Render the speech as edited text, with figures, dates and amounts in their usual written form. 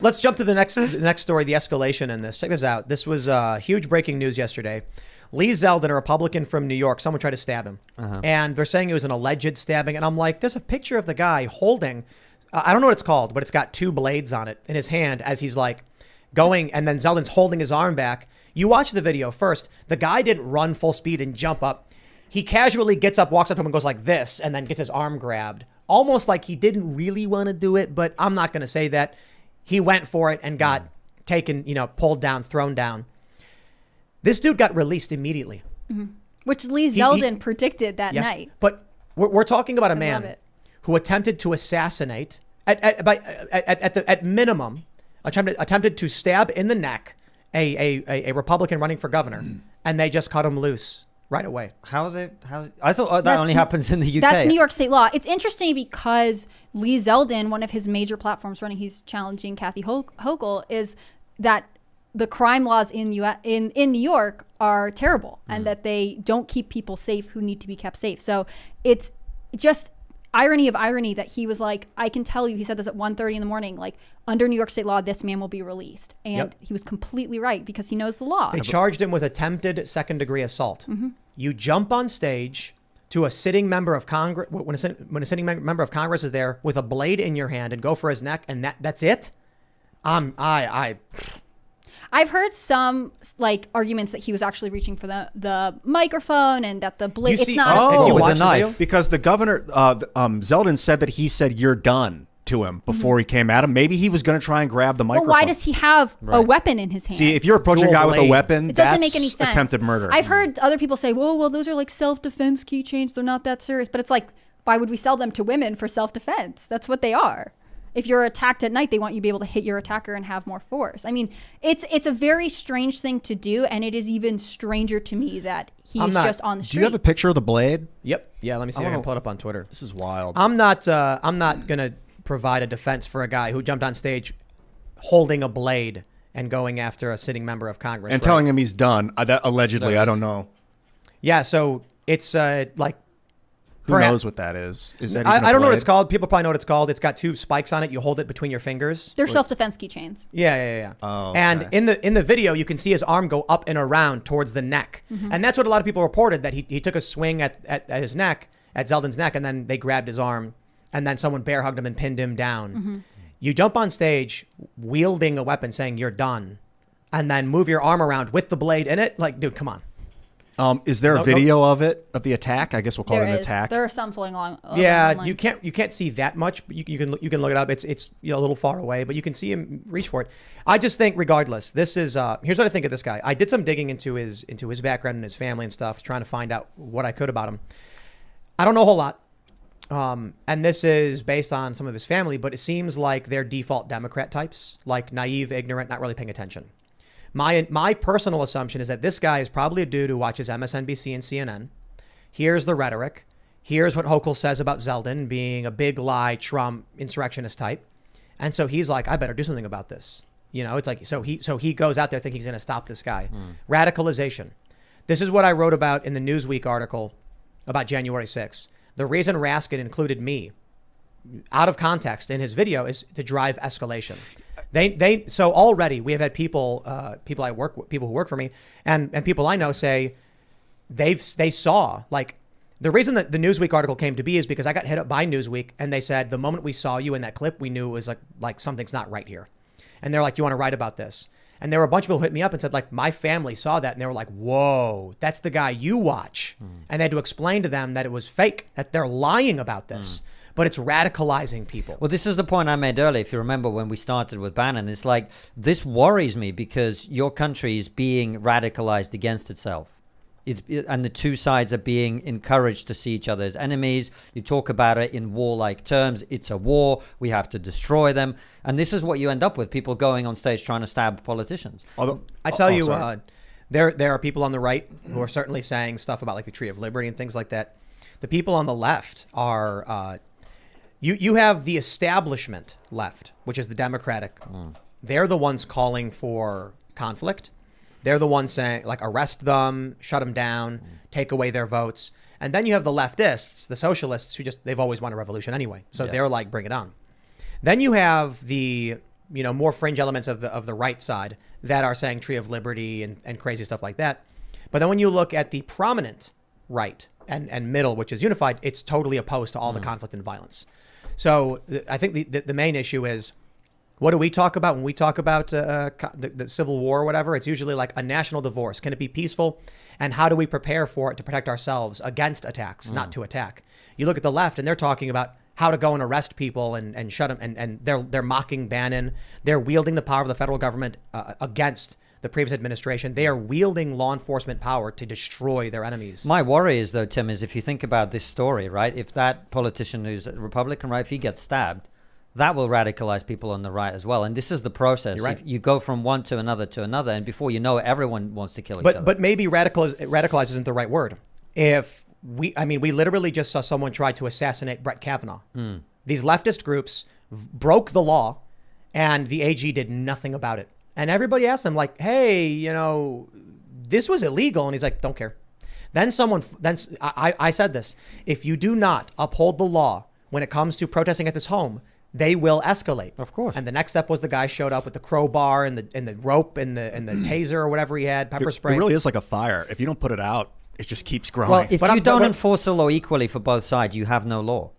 Let's jump to the next story, the escalation in this. Check this out. This was huge breaking news yesterday. Lee Zeldin, a Republican from New York, someone tried to stab him. And they're saying it was an alleged stabbing. And I'm like, there's a picture of the guy holding, I don't know what it's called, but it's got 2 blades on it in his hand as he's like going, and then Zeldin's holding his arm back. You watch the video first. The guy didn't run full speed and jump up. He casually gets up, walks up to him and goes like this, and then gets his arm grabbed. Almost like he didn't really want to do it, but I'm not going to say that. He went for it and got taken, pulled down, thrown down. This dude got released immediately. Which Lee Zeldin predicted that night. But we're talking about a man who attempted to assassinate, at minimum, attempted to stab in the neck a Republican running for governor, and they just cut him loose right away. How is it? I thought that only happens in the UK. That's New York state law. It's interesting because Lee Zeldin, one of his major platforms running, he's challenging Kathy Hochul, is that the crime laws in New York are terrible and that they don't keep people safe who need to be kept safe. So it's just irony of irony that he was like, I can tell you, he said this at 1:30 in the morning, like, under New York state law, this man will be released. And he was completely right because he knows the law. They charged him with attempted second-degree assault. You jump on stage to a sitting member of Congress, when a sitting member of Congress is there with a blade in your hand and go for his neck, and that's it? I've heard some arguments that he was actually reaching for the microphone and that the blade. It's not with a knife. Because the governor, Zeldin, said that he said "you're done" to him before he came at him. Maybe he was going to try and grab the microphone. Well, why does he have a weapon in his hand? See, if you're approaching a guy with a weapon, it doesn't make any sense. Attempted murder. I've heard other people say, well, those are like self-defense keychains. They're not that serious. But it's like, why would we sell them to women for self-defense? That's what they are. If you're attacked at night, they want you to be able to hit your attacker and have more force. I mean, it's a very strange thing to do, and it is even stranger to me that he's just on the street. Do you have a picture of the blade? Yep. Yeah, let me see if I can pull it up on Twitter. This is wild. I'm not going to provide a defense for a guy who jumped on stage holding a blade and going after a sitting member of Congress. And telling him he's done. That allegedly, I don't know. Yeah, so it's like... Who knows what that is? Is that I don't know what it's called. People probably know what it's called. It's got 2 spikes on it. You hold it between your fingers. They're self-defense keychains. Yeah. Oh, okay. And in the video, you can see his arm go up and around towards the neck. And that's what a lot of people reported, that he took a swing at his neck, at Zeldin's neck, and then they grabbed his arm, and then someone bear hugged him and pinned him down. You jump on stage wielding a weapon saying you're done, and then move your arm around with the blade in it. Like, dude, come on. Is there a video of the attack? I guess we'll call it an attack. There are some floating along. Yeah, online. you can't see that much, but you can look it up. It's a little far away, but you can see him reach for it. I just think, regardless, this is here's what I think of this guy. I did some digging into his background and his family and stuff, trying to find out what I could about him. I don't know a whole lot, and this is based on some of his family, but it seems like they're default Democrat types, like naive, ignorant, not really paying attention. My personal assumption is that this guy is probably a dude who watches MSNBC and CNN. Here's the rhetoric. Here's what Hochul says about Zeldin being a big lie, Trump, insurrectionist type. And so he's like, I better do something about this. It's like, so he goes out there thinking he's going to stop this guy. Radicalization. This is what I wrote about in the Newsweek article about January 6th. The reason Raskin included me out of context in his video is to drive escalation. So already we have had people I work with, people who work for me, and people I know say they saw, like, the reason that the Newsweek article came to be is because I got hit up by Newsweek, and they said the moment we saw you in that clip, we knew it was like something's not right here, and they're like, do you want to write about this? And there were a bunch of people who hit me up and said, like, my family saw that, and they were like, whoa, that's the guy you watch, and they had to explain to them that it was fake, that they're lying about this. But it's radicalizing people. Well, this is the point I made earlier. If you remember when we started with Bannon, it's like, this worries me because your country is being radicalized against itself. And the 2 sides are being encouraged to see each other as enemies. You talk about it in warlike terms. It's a war. We have to destroy them. And this is what you end up with, people going on stage trying to stab politicians. Although I tell you, there are people on the right who are certainly saying stuff about like the Tree of Liberty and things like that. The people on the left are... You have the establishment left, which is the Democratic. They're the ones calling for conflict. They're the ones saying, like, arrest them, shut them down, take away their votes. And then you have the leftists, the socialists, who they've always wanted a revolution anyway. So they're like, bring it on. Then you have the more fringe elements of the right side that are saying Tree of Liberty and crazy stuff like that. But then when you look at the prominent right and middle, which is unified, it's totally opposed to all the conflict and violence. So I think the main issue is, what do we talk about when we talk about the Civil War or whatever? It's usually like a national divorce. Can it be peaceful? And how do we prepare for it to protect ourselves against attacks, not to attack? You look at the left and they're talking about how to go and arrest people and shut them. And they're mocking Bannon. They're wielding the power of the federal government against the previous administration. They are wielding law enforcement power to destroy their enemies. My worry is, though, Tim, is if you think about this story, right? If that politician who's a Republican, right, if he gets stabbed, that will radicalize people on the right as well. And this is the process. You're right. You go from one to another, and before you know it, everyone wants to kill each other. But maybe radicalize isn't the right word. We literally just saw someone try to assassinate Brett Kavanaugh. These leftist groups broke the law, and the AG did nothing about it. And everybody asked him, like, hey, this was illegal. And he's like, don't care. Then I said this, if you do not uphold the law when it comes to protesting at this home, they will escalate. Of course. And the next step was the guy showed up with the crowbar and the rope and the taser or whatever he had, pepper spray. It really is like a fire. If you don't put it out, it just keeps growing. Well, if you don't enforce the law equally for both sides, you have no law.